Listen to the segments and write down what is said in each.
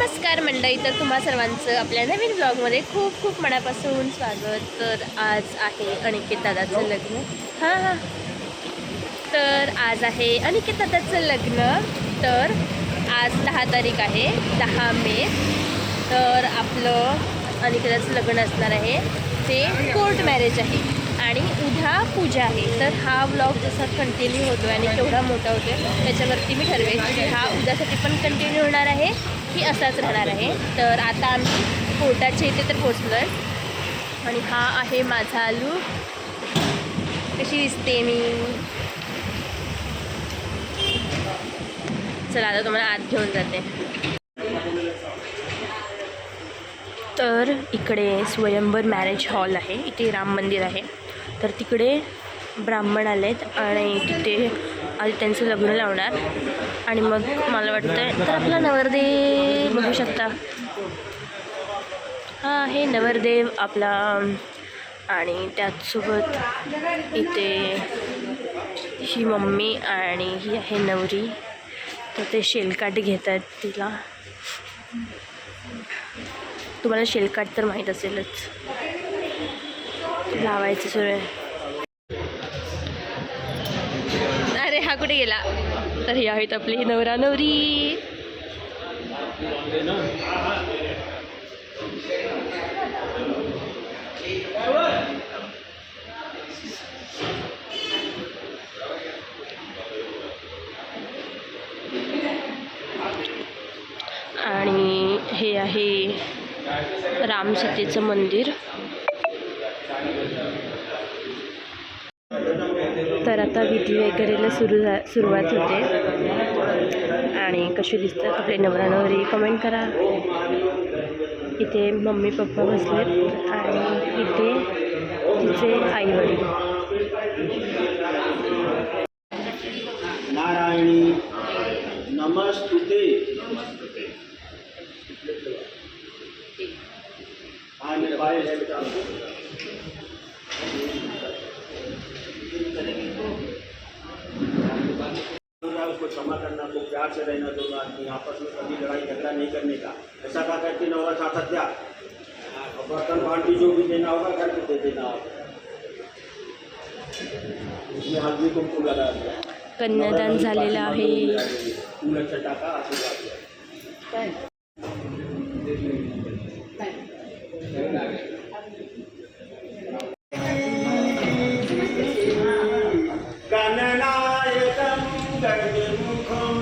नमस्कार मंडळी, तर तुम्हा सर्वांचं आपल्या नवीन ब्लॉगमध्ये खूप खूप मनापासून स्वागत. तर आज आहे अनिकेत दादाचं लग्न. हां तर आज आहे अनिकेत दादाचं लग्न. तर आज 10 तारीख आहे, 10 मे. तर आपलं अनिकेताचं लग्न असणार आहे, ते कोर्ट मॅरेज आहे आणि उद्या पूजा आहे. तर हा व्लॉग जसा कंटिन्यू होतो आणि केवढा मोठा होतो त्याच्यावरती मी ठरवेन की हा उद्यासाठी पण कंटिन्यू होणार आहे की असाच राहणार आहे. तर आता आम्ही कोर्टाच्या इथे तर पोचलो आहे आणि हा आहे माझा लूक. कशी दिसते मी? चला आता तुम्हाला आत घेऊन जाते. तर इकडे स्वयंवर मॅरेज हॉल आहे, इथे राम मंदिर आहे. तर तिकडे ब्राह्मण आलेत आणि तिथे आधी त्यांचं लग्न लावणार आणि मग मला वाटतं तर आपला नवरदेव बघू शकता. हा आहे नवरदेव आपला आणि त्याचसोबत इथे ही मम्मी आणि ही आहे नवरी. तर ते शेलकाट घेत आहेत तिला. तुम्हाला शेलकाट तर माहीत असेलच, लावायचं सुरू आहे. अरे हा कुठे गेला? तर हे आहेत आपली नवरा नवरी. आणि हे आहे रामसीतेचं मंदिर. तर आता विधी वगैरेला सुरुवात होते. आणि कसे दिसतात आपले नवरा नवरी कमेंट करा. इथे मम्मी पप्पा बसलेत आणि इथे तिचे आई वडील. नारायणी नमस्तुते. उसको क्षमा करना, को प्यार से रहना, दोनों आदमी आपस में कभी लड़ाई झगड़ा नहीं करने का. ऐसा का करके नवरा चाहता क्या, बर्तन बाल्टी जो भी देना होगा घर पे दे देना होगा. उसमें हल्दी कुमकुम लगा दिया. कन्यादान झालेलं आहे. फूलाचा टाका आशीर्वाद. गणनायकं गणमुखं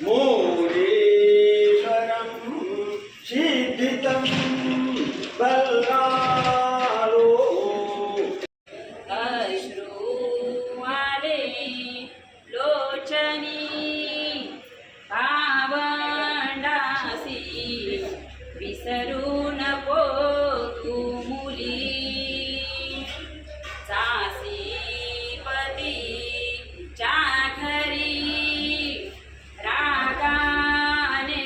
मोरेश्वरं सिद्धितं बल्लालो. अश्रुवाले लोचनी भावंडासी विसरू नको तू मुली. सासीपती च्या घरी रागाने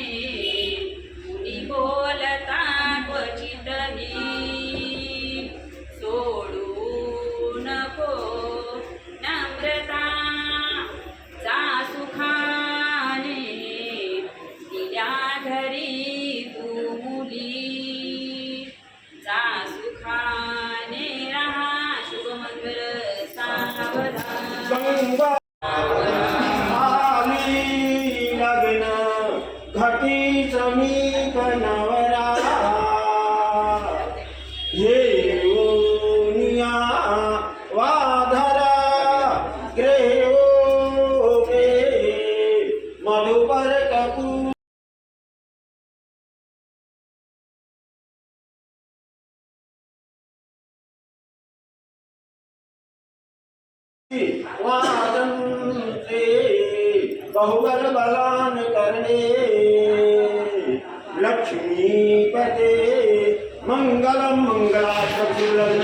मुली बोलता क्वचितही. सोडू नको नम्रता जा सुखाने दिल्या घरी तू मुली. जा सुखाने राहा शुभमंगल सावधान. आली लग्न घटी समीप नवरा येऊनिया वाधरा ग्रेओके मधुपर कपू. वादन्ते बहुबल बलान करणे लक्ष्मीपते मंगलम मंगलाचरण.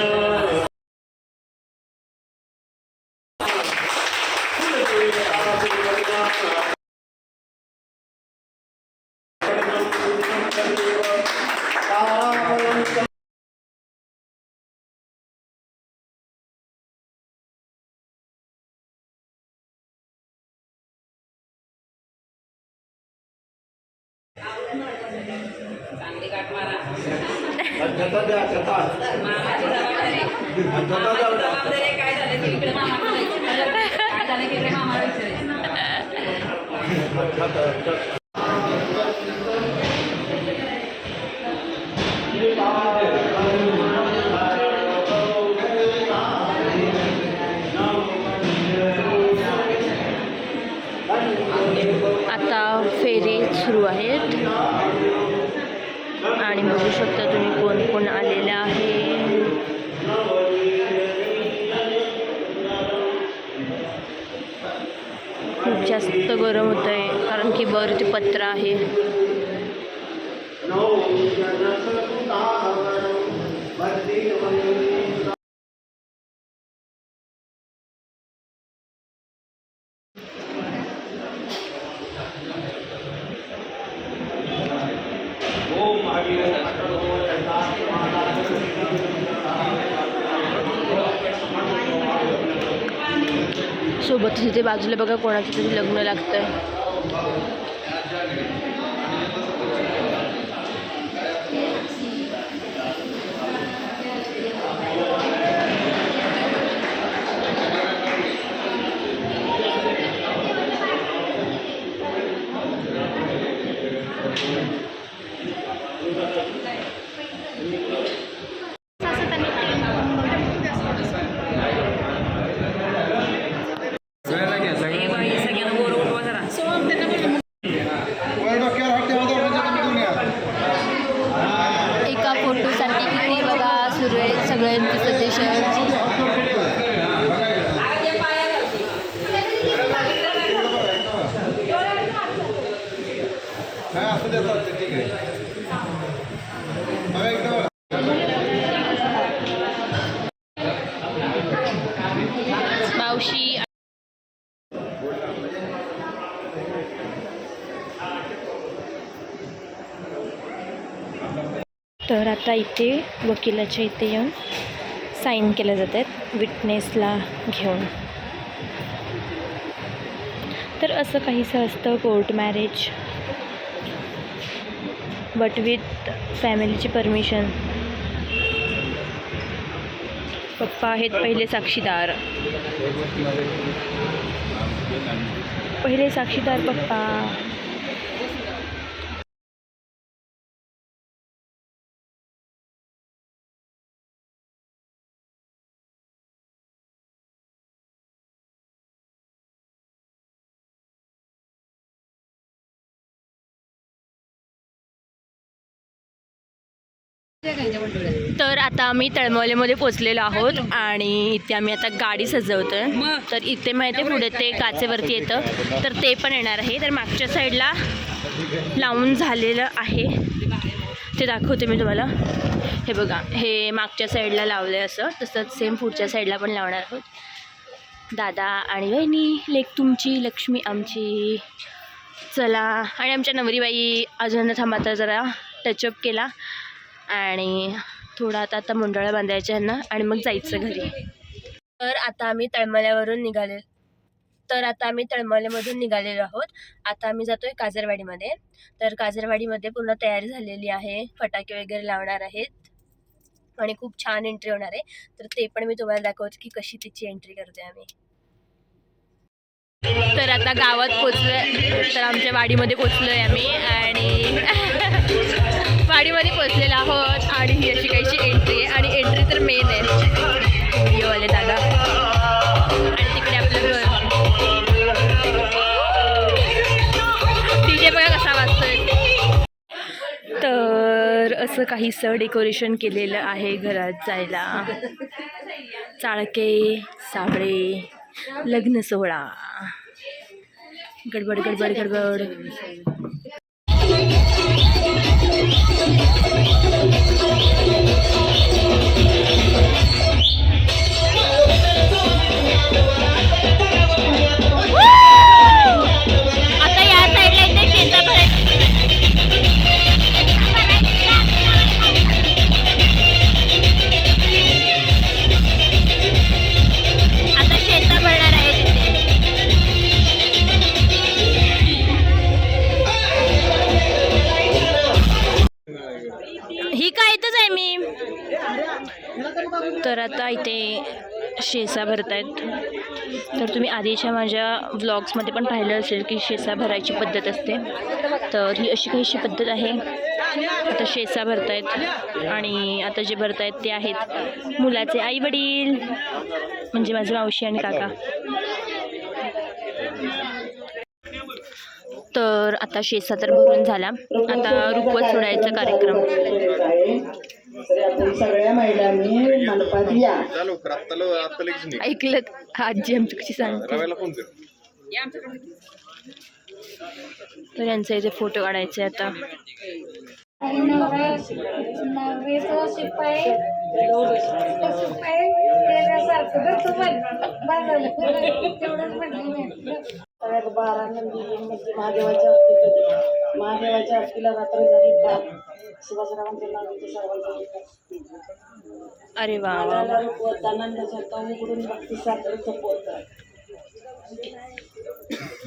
चांगली काट मारा. छता द्या, छता. मामाची जबाबदारी. मामाची जबाबदारी. काय झालं की इकडे मामाला विचारायचं. काय झालं की इकडे मामाला विचारायचं. आता फेरे सुरू आहेत आणि बघू शकता तुम्ही कोण कोण आलेलं आहे. खूप जास्त गरम होत आहे कारण की वरती पत्र आहे. सोबतच इथे बाजूला बघा कोणाचं तरी लग्न लागतंय. हे बाई सगळ्यांना वर उठवा जरा. एका फोटोसाठी किती बघा सुरू आहे सगळ्यांची सजेशन. मावशी तर आता इथे वकिलाच्या इथे येऊन साईन केल्या जातात विटनेसला घेऊन. तर असं काहीसं असतं कोर्ट मॅरेज, बट विथ फॅमिलीची परमिशन. पप्पा आहेत पहिले साक्षीदार. पहिले साक्षीदार पप्पा. तर आता आम्ही तळमवलेमध्ये पोचलेलो आहोत आणि इथे आम्ही आता गाडी सजवतोय. तर इथे माहिती आहे पुढे ते काचेवरती येतं तर ते पण येणार आहे. तर मागच्या साईडला लावून झालेलं आहे ते दाखवते मी तुम्हाला. हे बघा हे मागच्या साईडला लावलं आहे असं. तसंच सेम पुढच्या साईडला पण लावणार आहोत. दादा आणि वहिनी, लेक तुमची लक्ष्मी आमची. चला. आणि आमच्या नवरीबाई अजून थांबा जरा टचअप केला आणि थोडा आता मंडळा बांधायच्या यांना आणि मग जायचं घरी. तर आता आम्ही तळमल्यामधून निघालेलो आहोत. आता आम्ही जातोय काजरवाडीमध्ये. तर काजरवाडीमध्ये पूर्ण तयारी झालेली आहे. फटाके वगैरे लावणार आहेत आणि खूप छान एंट्री होणार आहे. तर ते पण मी तुम्हाला दाखवते की कशी तिची एंट्री करते आम्ही. तर आता गावात पोचलोय. तर आमच्या वाडीमध्ये पोचलोय आम्ही आणि वाडीमध्ये पोचलेलो आहोत आणि ही अशी काहीशी एंट्री आहे. आणि एंट्री तर मेन आहे. व्हिडिओवाले दादा आणि तिकडे आपलं घर. डीजे बघा कसा वाजतोय. तर असं काहीसं डेकोरेशन केलेलं आहे घरात जायला. चाळके साबळे लग्न सोहळा. गडबड गडबड गडबड. आता या साईडला इथे शेताभर आता शेता भरणार आहे तिथे. तर आता इथे शेसा भरतायत. तर तुम्ही आधीच्या माझ्या व्लॉग्समध्ये पण पाहिलं असेल की शेसा भरायची पद्धत असते. तर ही अशी काहीशी पद्धत आहे. आता शेसा भरतायत आणि आता जे भरतायत ते आहेत मुलाचे आई वडील, म्हणजे माझे मावशी आणि काका. तर आता शेसा तर भरून झाला. आता रुखवत सोडायचा कार्यक्रम. सगळ्या महिलांनी मंडपात या. ऐकलं आजी आमची कशी सांगते. तर यांचा इथे फोटो काढायचे आता. बारा नंदी महादेवाच्या आरतीला रात्र झाली का सुभाषरावांच्या नावाचे सर्वांचा अरे वा वा वा. आनंदाचा उघडून भक्ती साखरेचं पोत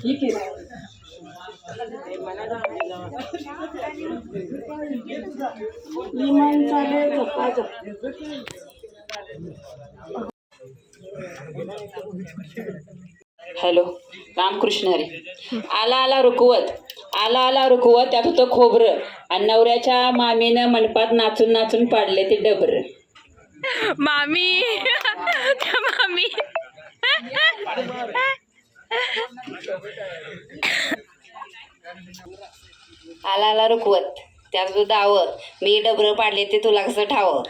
ठीक आहे. लिमान चालेल हॅलो, रामकृष्ण हरी. आला आला रुकवत, आला आला रुकवत, त्यात होतं खोबरं आणि नवऱ्याच्या मामीनं मंडपात नाचून नाचून पाडले ते डबरं. मामी त्या मामी आला आला रुकवत, त्यात होतं दावत, मी डबरं पाडले ते तुला कसं ठावं.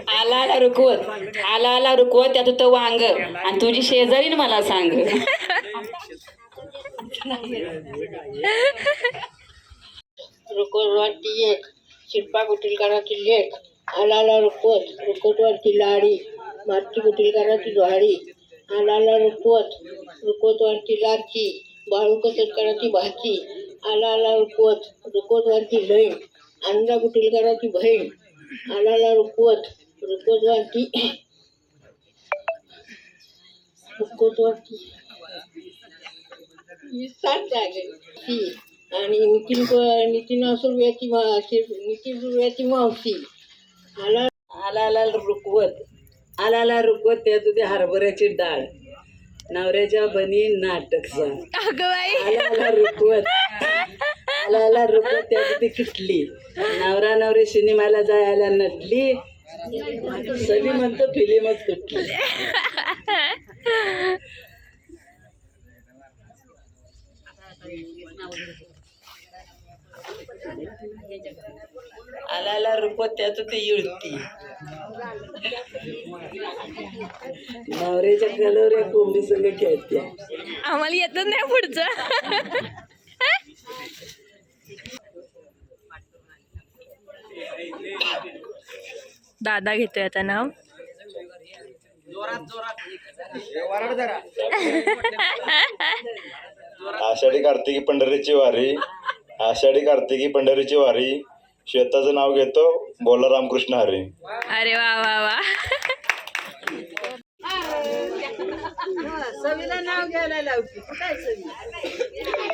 आला आला रुकवत, आला आला रुकवत, त्यात होतं वांग आणि तुझी शेजारीन मला सांग. रुकवतवरती एक शिल्पा कुटीलकराची लेख. आला आला रुकवत, रुकवतवरती लाडी माती कुटीलकराची डोहाळी. आला आला रुकवत, रुकवतवरती लाची बाळू कसरकराची भाची. आला आला रुकवत, रुकवतवरती लईन अंजा कुटीलकराची बहीण. आला आला रुकवत, रुकवतवरती सात जागे ती आणि नितीन सुर्व्याची मावशी. आला आला आला रुकवत, आला आला रुकवत, त्यात होती हरभऱ्याची डाळ, नवऱ्याच्या बनी नाटक सांग. अगं बाई. आला आला रुकवत, आला आला रुकवत, त्यात होती किटली, नवरा नवरी सिनेमाला जायला नटली, सगळी म्हणतो फिल्मच तुटली. आला आला रुकवत, त्यात होती युळती, नवऱ्याच्या कलवऱ्या कोंबडी संग खेळत्या. आम्हाला येतच नाही पुढचं. दादा घेतोय आता नाव. आषाढी कार्तिकी पंढरीची वारी, आषाढी कार्तिकी पंढरीची वारी, शेताचं नाव घेतो बोला रामकृष्ण हरी. अरे वा वा वा.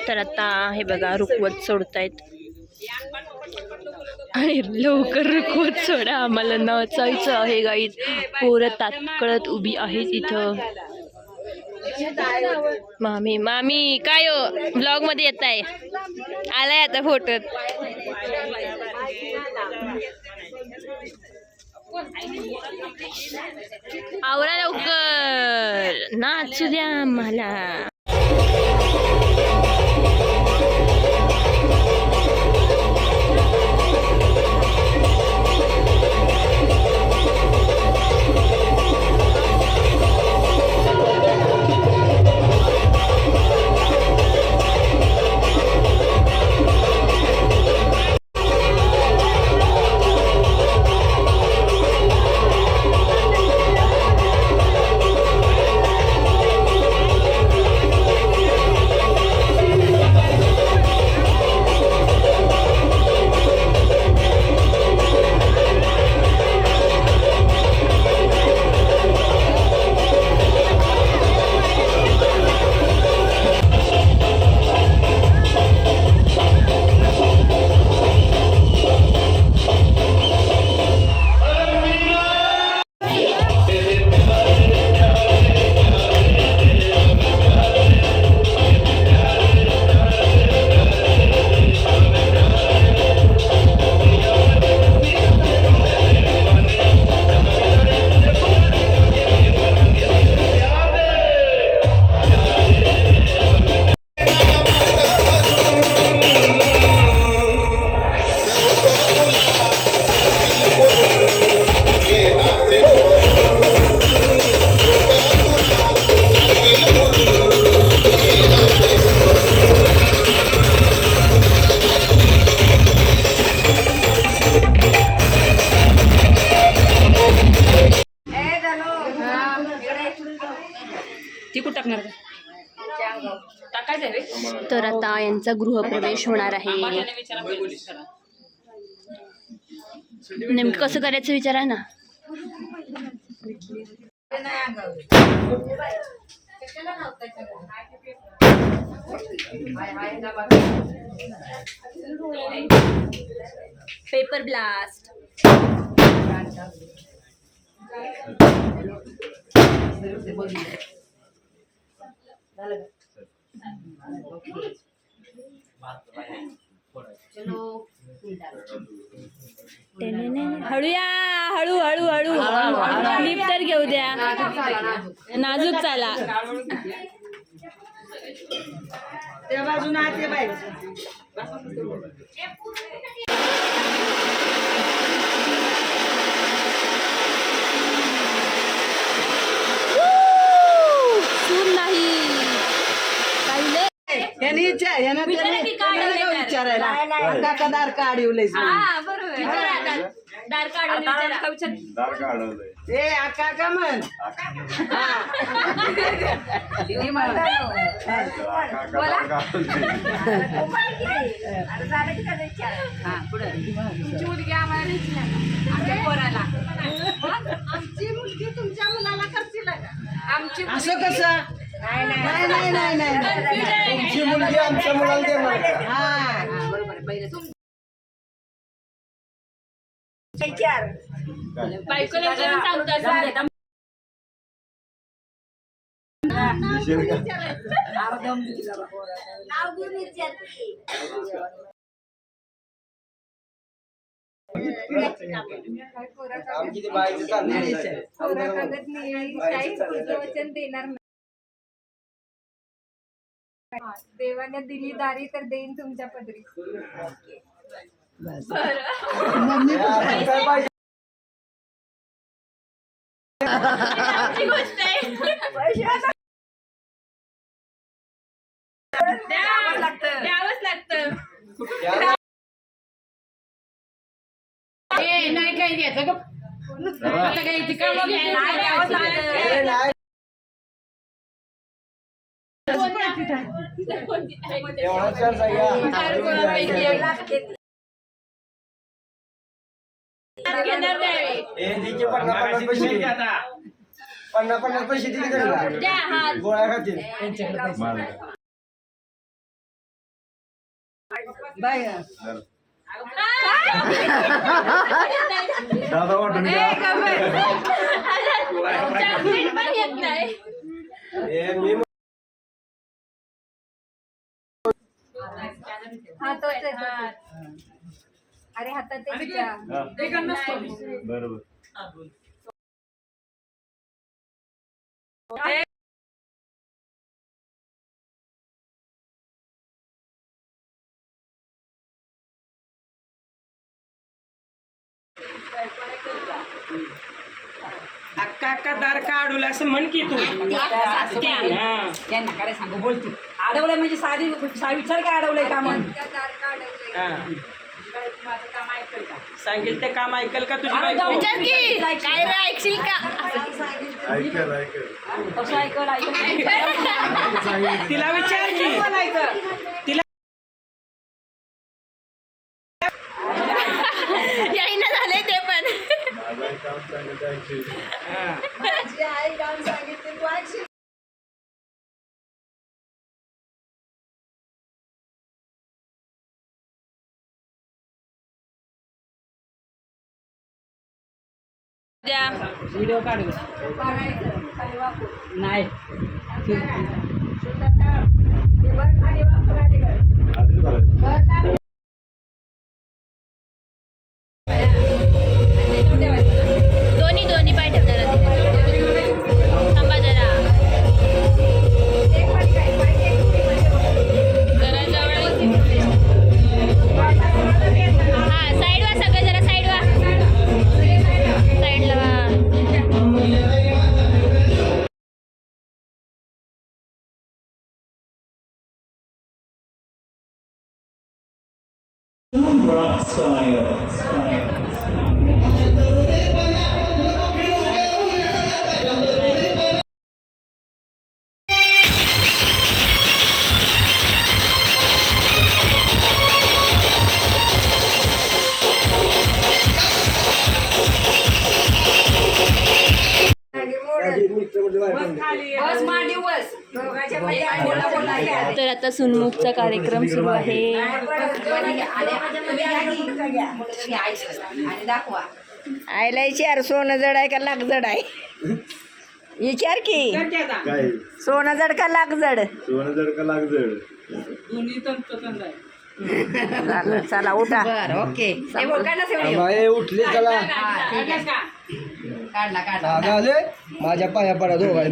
तर आता हे बघा रुकवत सोडतायत आणि लवकर रुकवत सोडा, आम्हाला नाचायचं आहे गाईज. पोरं तात्कळत उभी आहेत इथं. मामी मामी काय हो ब्लॉग मध्ये येत आहे, आलाय आता फोटोत. आवरा लवकर, नाचू द्या मला. तर आता यांचा गृहप्रवेश होणार आहे. नेमकं कसं करायचं विचारा ना. Paper blast. हळू या, हळू हळू हळू. क्लिप तर घेऊ द्या. नाजूक चाला. त्या बाजून आते बाई. सून नाही पाहिले. विचारायला काका दार काढवलंय. दार काढून ए काका म्हण. आमची मुलगी तुमच्या मुलाला करतील आमची असं कसं. नाही नाही नाही नाही. तुमची मुलगी आमच्या मुलाला देणार का? हा बायकोला विचारून सांगतात. आमची ती बाईचं चाललंय. वचन देणार नाही. देवाने दिली दारी तर देईन तुमच्या पदरी. गोष्ट आहे. द्यावंच लागतं. नाही काही द्यायचं का पन्नास पैसे दिले तरी गोळ्या खातील. बाय. दादा वाटून घ्या. चॉकलेट पण येत नाही. हातच अरे हातात बरोबर. अक्का अक्का दार काढूला असं म्हण की तू. त्यांना काय सांगू बोलते अडवलंय म्हणजे साधी विचार काय अडवलंय का मग माझं काम ऐकल का सांगेल ते काम ऐकल का तुझी विचार की काय रे, ऐकशील का. कसं ऐकल ऐकल तिला विचार की. तिला यायना झाले ते पण. आई काम सांगितले तू ऐकशील. व्हिडिओ काढू नाही दोन्ही पाय ठेवणार. थांबा जरा. जरा जवळ. हा साईड वा सगळं जरा साईड वा. साईडला वा. बस मांडी बस दोघांच्या पायी बोला बोला घ्या. तर आता सुनमुखचा कार्यक्रम सुरू आहे. आणि दाखवा आयला विचार सोनं जड आहे का लाख जड आहे विचार की काय सोनं जड का लाख जड सोनं जड का लाग जड चला उठा बरं ओके हे बघ काढला सेवढी उठले चला काढला माझ्या पाया पडा दोघा.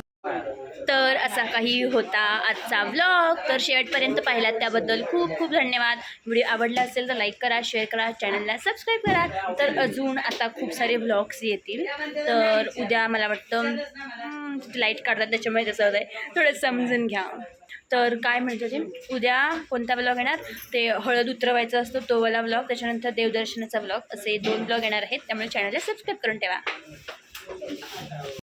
तर असा काही होता आजचा व्लॉग. तर शेवटपर्यंत पाहिलात त्याबद्दल खूप खूप धन्यवाद. व्हिडिओ आवडला असेल तर लाईक करा, शेअर करा, चॅनलला सबस्क्राईब करा. तर अजून आता खूप सारे व्लॉग्स येतील. तर उद्या मला वाटतं लाईट काढतात त्याच्यामुळे तसं होत आहे, थोडं समजून घ्या. तर काय म्हणतो ते उद्या कोणता व्लॉग येणार ते हळद उतरवायचा असतो तो वाला व्लॉग, त्याच्यानंतर देवदर्शनाचा व्लॉग, असे 2 व्लॉग येणार आहेत. त्यामुळे चॅनलला सबस्क्राईब करून ठेवा.